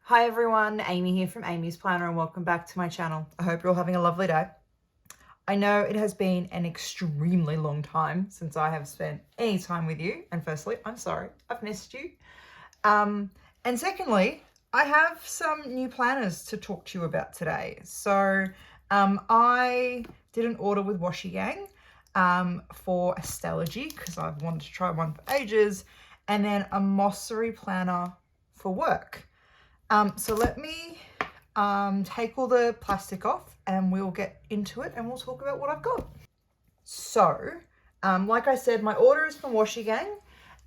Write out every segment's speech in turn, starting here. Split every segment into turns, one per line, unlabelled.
Hi everyone, Amy here from Amy's Planner and welcome back to my channel. I hope you're all having a lovely day. I know it has been an extremely long time since I have spent any time with you, and firstly, I'm sorry, I've missed you. And secondly, I have some new planners to talk to you about today. So I did an order with WashiGang for a Stalogy because I've wanted to try one for ages, and then a Mossery planner for work. So let me take all the plastic off and we'll get into it and we'll talk about what I've got. So, like I said, my order is from WashiGang,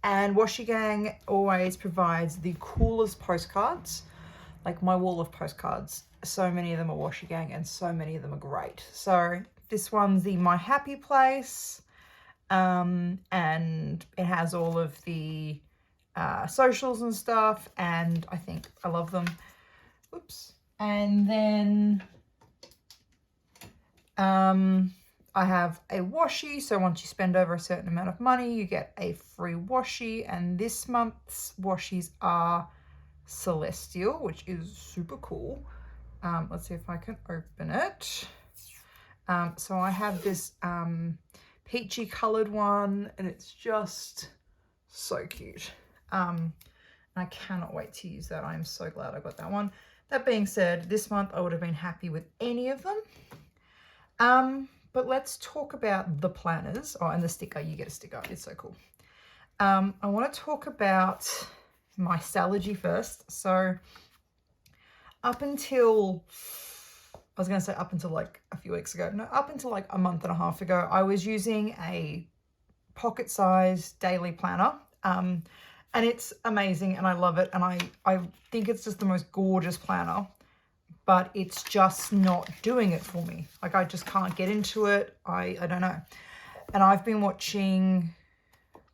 and WashiGang always provides the coolest postcards, like my wall of postcards. So many of them are WashiGang and so many of them are great. So this one's the My Happy Place, and it has all of the socials and stuff, and I think I love them. Oops. And then I have a washi, so once you spend over a certain amount of money you get a free washi, and this month's washies are Celestial, which is super cool. Let's see if I can open it. So I have this peachy colored one and it's just so cute. I cannot wait to use that. I'm so glad I got that one. That being said, this month I would have been happy with any of them. But let's talk about the planners. Oh, and the sticker, you get a sticker. It's so cool. I want to talk about my Stalogy first. So up until, I was going to say up until like a few weeks ago. No, up until like a month and a half ago, I was using a pocket size daily planner. And it's amazing and I love it, and I think it's just the most gorgeous planner, but it's just not doing it for me. Like I just can't get into it. I don't know. And I've been watching,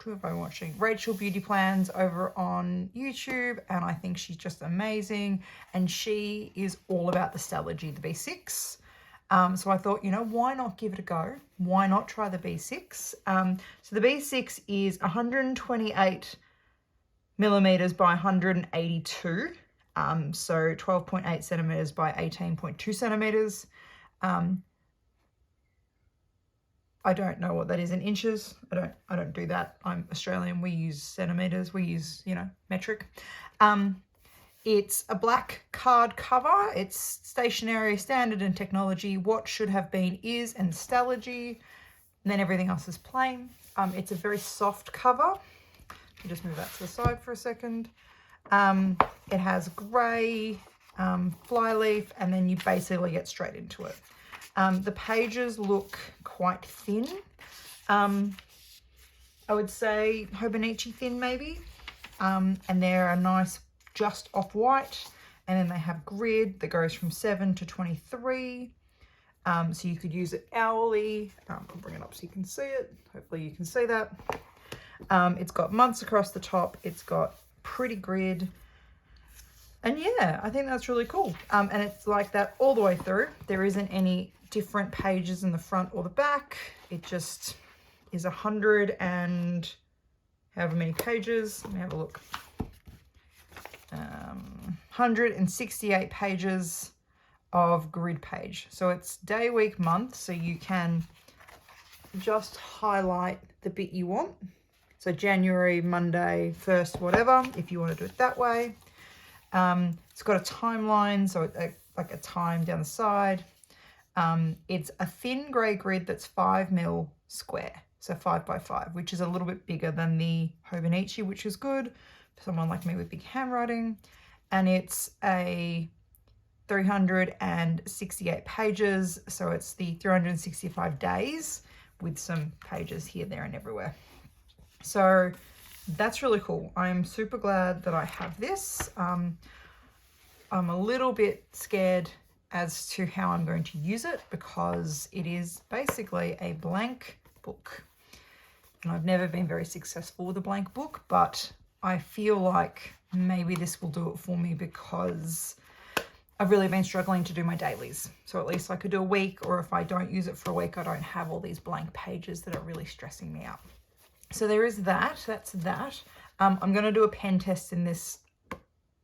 who have I been watching? Rachel Beauty Plans over on YouTube, and I think she's just amazing. And she is all about the Stalogy, the B6. So I thought, you know, why not give it a go? Why not try the B6? So the B6 is 128 millimeters by 182, so 12.8 centimeters by 18.2 centimeters. I don't know what that is in inches. I don't do that. I'm Australian. We use centimeters. We use, you know, metric. It's a black card cover. It's stationery, standard, and technology. What should have been is and Stalogy, and then everything else is plain. It's a very soft cover. Just move that to the side for a second. It has grey flyleaf, and then you basically get straight into it. The pages look quite thin. I would say Hobonichi thin maybe. And they're a nice just off-white, and then they have grid that goes from 7 to 23. So you could use it hourly. I'll bring it up so you can see it. Hopefully you can see that. It's got months across the top. It's got pretty grid. And yeah, I think that's really cool. And it's like that all the way through. There isn't any different pages in the front or the back. It just is 100 and however many pages. Let me have a look. 168 pages of grid page. So it's day, week, month. So you can just highlight the bit you want. So January, Monday, 1st, whatever, if you want to do it that way. It's got a timeline, so like a time down the side. It's a thin grey grid that's 5 mil square, so 5 by 5, which is a little bit bigger than the Hobonichi, which is good for someone like me with big handwriting. And it's a 368 pages, so it's the 365 days with some pages here, there, and everywhere. So that's really cool. I'm super glad that I have this. I'm a little bit scared as to how I'm going to use it because it is basically a blank book. And I've never been very successful with a blank book, but I feel like maybe this will do it for me because I've really been struggling to do my dailies. So at least I could do a week, or if I don't use it for a week, I don't have all these blank pages that are really stressing me out. So there is that. That's that. I'm going to do a pen test in this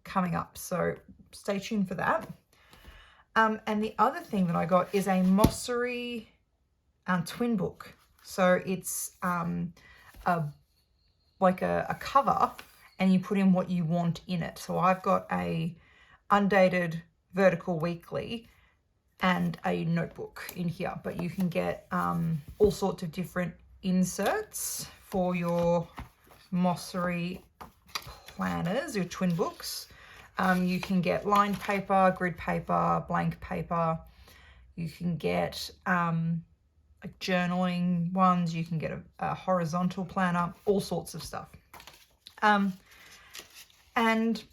coming up, so stay tuned for that. And the other thing that I got is a Mossery twin book. So it's like a cover, and you put in what you want in it. So I've got a undated vertical weekly and a notebook in here, but you can get all sorts of different inserts for your Mossery planners, your twin books. You can get lined paper, grid paper, blank paper. You can get like journaling ones. You can get a horizontal planner, all sorts of stuff. And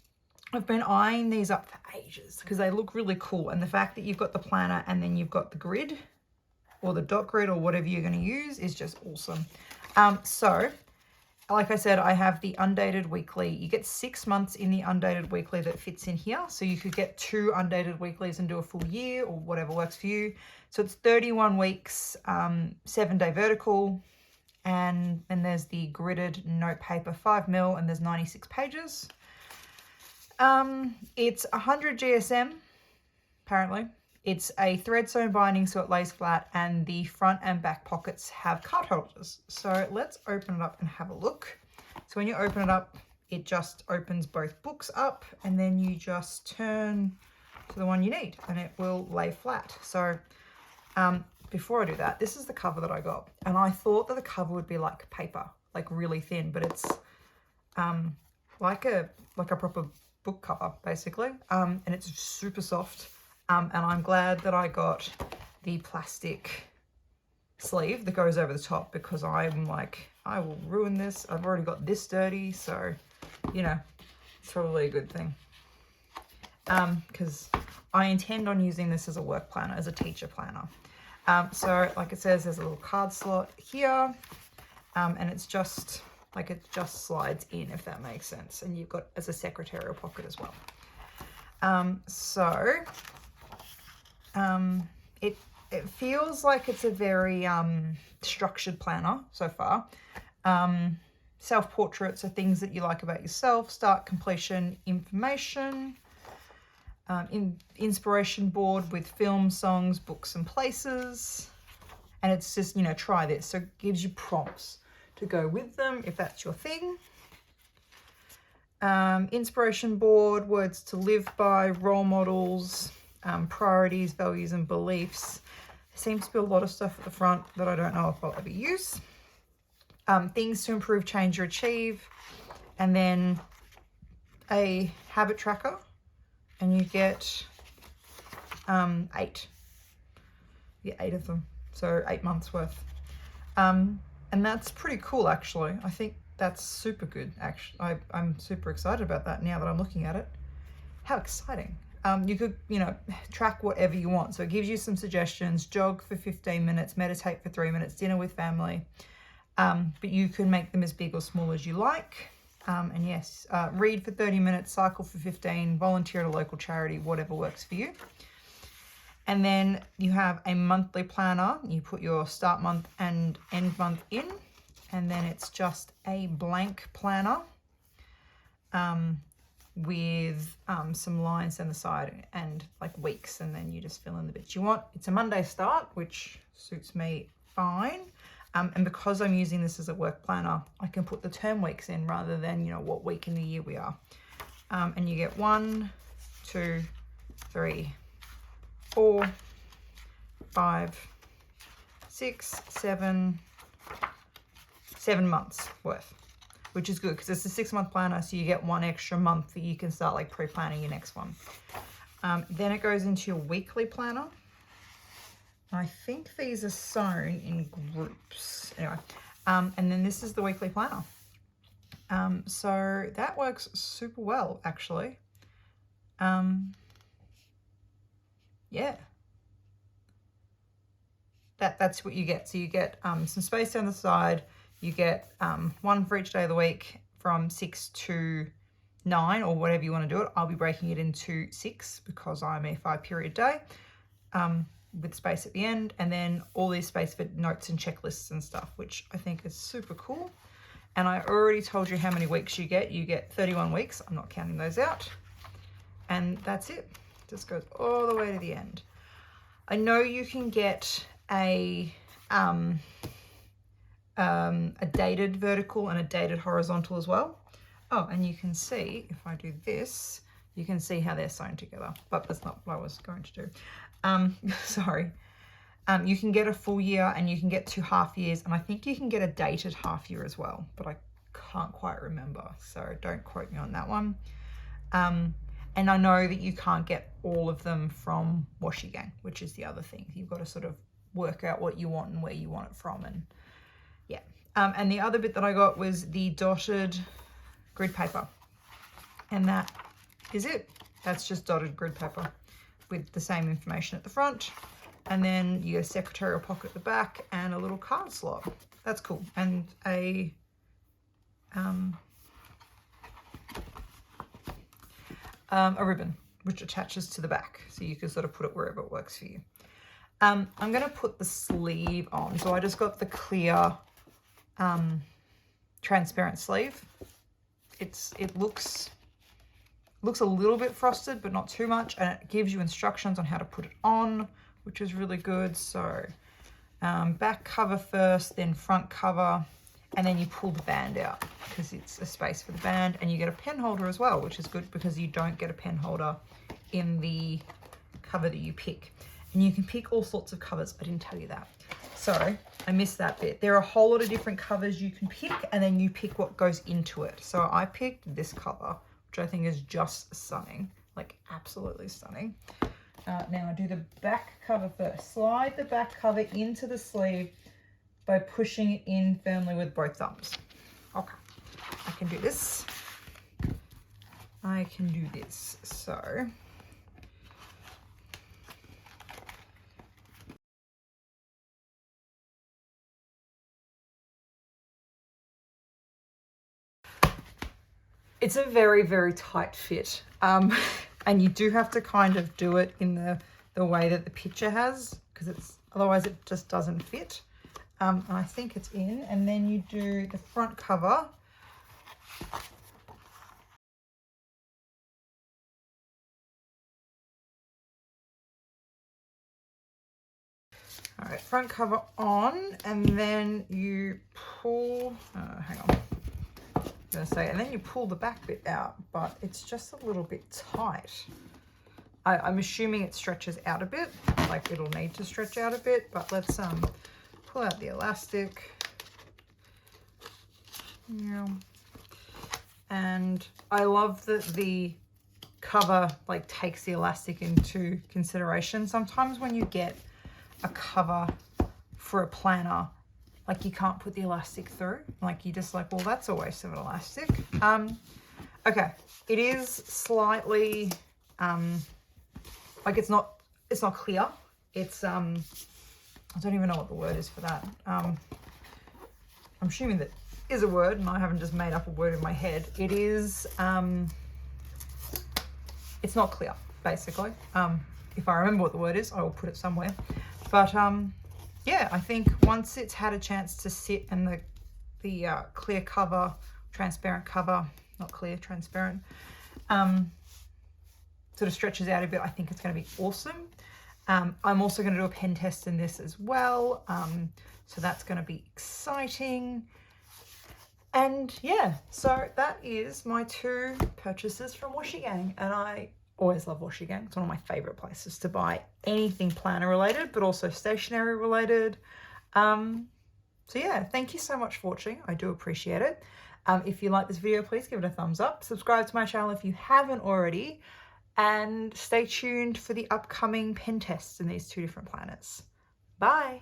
I've been eyeing these up for ages because they look really cool. And the fact that you've got the planner and then you've got the grid or the dot grid or whatever you're going to use is just awesome. So like I said, I have the undated weekly. You get 6 months in the undated weekly that fits in here. So you could get 2 undated weeklies and do a full year or whatever works for you. So it's 31 weeks, 7-day vertical. And then there's the gridded note paper 5mm, and there's 96 pages. It's 100 GSM, apparently. It's a thread sewn binding, so it lays flat, and the front and back pockets have card holders. So let's open it up and have a look. So when you open it up, it just opens both books up, and then you just turn to the one you need and it will lay flat. So before I do that, this is the cover that I got, and I thought that the cover would be like paper, like really thin, but it's like a proper book cover basically, and it's super soft. And I'm glad that I got the plastic sleeve that goes over the top, because I'm like, I will ruin this. I've already got this dirty, so, you know, it's probably a good thing. Because I intend on using this as a work planner, as a teacher planner. So like it says, there's a little card slot here, and it's just, like it just slides in, if that makes sense. And you've got as a secretarial pocket as well. It feels like it's a very structured planner so far. Self-portraits are things that you like about yourself, start, completion, information, inspiration board with film, songs, books and places. And it's just, you know, try this. So it gives you prompts to go with them if that's your thing. Inspiration board, words to live by, role models, priorities, values and beliefs. There seems to be a lot of stuff at the front that I don't know if I'll ever use. Things to improve, change or achieve. And then a habit tracker, and you get 8. You get 8 of them, so 8 months worth. And that's pretty cool actually. I think that's super good actually. I'm super excited about that now that I'm looking at it. How exciting. You could, you know, track whatever you want. So it gives you some suggestions: jog for 15 minutes, meditate for 3 minutes, dinner with family. But you can make them as big or small as you like. And yes, read for 30 minutes, cycle for 15, volunteer at a local charity, whatever works for you. And then you have a monthly planner. You put your start month and end month in, and then it's just a blank planner. With some lines down the side and like weeks, and then you just fill in the bits you want. It's a Monday start, which suits me fine. And because I'm using this as a work planner, I can put the term weeks in rather than, you know, what week in the year we are. And you get 1, 2, 3, 4, 5, 6, 7 months worth, which is good because it's a 6-month planner, so you get 1 extra month that you can start like pre-planning your next one. Then it goes into your weekly planner. I think these are sewn in groups. Anyway, and then this is the weekly planner. So that works super well, actually. Yeah. That's what you get. So you get some space down the side. You get 1 for each day of the week from 6 to 9 or whatever you want to do it. I'll be breaking it into 6 because I'm a 5-period day with space at the end, and then all this space for notes and checklists and stuff, which I think is super cool. And I already told you how many weeks you get. You get 31 weeks. I'm not counting those out. And that's it. Just goes all the way to the end. I know you can get a dated vertical and a dated horizontal as well. Oh, and you can see, if I do this, you can see how they're sewn together, but that's not what I was going to do. Sorry. You can get a full year and you can get 2 half years, and I think you can get a dated half year as well, but I can't quite remember, so don't quote me on that one. And I know that you can't get all of them from WashiGang, which is the other thing. You've got to sort of work out what you want and where you want it from, and yeah. And the other bit that I got was the dotted grid paper, and that is it. That's just dotted grid paper with the same information at the front, and then you get a secretarial pocket at the back and a little card slot. That's cool. And a ribbon which attaches to the back, so you can sort of put it wherever it works for you. I'm going to put the sleeve on, so I just got the clear transparent sleeve. It looks a little bit frosted, but not too much, and it gives you instructions on how to put it on, which is really good. So back cover first, then front cover, and then you pull the band out because it's a space for the band, and you get a pen holder as well, which is good because you don't get a pen holder in the cover that you pick. And you can pick all sorts of covers. I didn't tell you that. So I missed that bit. There are a whole lot of different covers you can pick, and then you pick what goes into it. So I picked this cover, which I think is just stunning, like absolutely stunning. Now I do the back cover first. Slide the back cover into the sleeve by pushing it in firmly with both thumbs. Okay, I can do this. I can do this. So it's a very, very tight fit. And you do have to kind of do it in the way that the picture has, because otherwise it just doesn't fit. I think it's in, and then you do the front cover. All right, front cover on, and then you pull, hang on, I'm gonna say, and then you pull the back bit out, but it's just a little bit tight. I'm assuming it stretches out a bit, like it'll need to stretch out a bit, but let's pull out the elastic. Yeah. And I love that the cover like takes the elastic into consideration. Sometimes when you get a cover for a planner, like you can't put the elastic through, like you just like, well, that's a waste of an elastic. Okay, it is slightly like it's not clear. It's I don't even know what the word is for that. I'm assuming that is a word, and I haven't just made up a word in my head. It is it's not clear, basically. If I remember what the word is, I will put it somewhere. But yeah, I think once it's had a chance to sit, and the clear cover, transparent cover, not clear, transparent, sort of stretches out a bit, I think it's going to be awesome. I'm also going to do a pen test in this as well, so that's going to be exciting. And yeah, so that is my 2 purchases from WashiGang, and I always love WashiGang. It's one of my favorite places to buy anything planner related, but also stationery related. So yeah, thank you so much for watching. I do appreciate it. If you like this video, please give it a thumbs up. Subscribe to my channel if you haven't already, and stay tuned for the upcoming pen tests in these 2 different planners. Bye.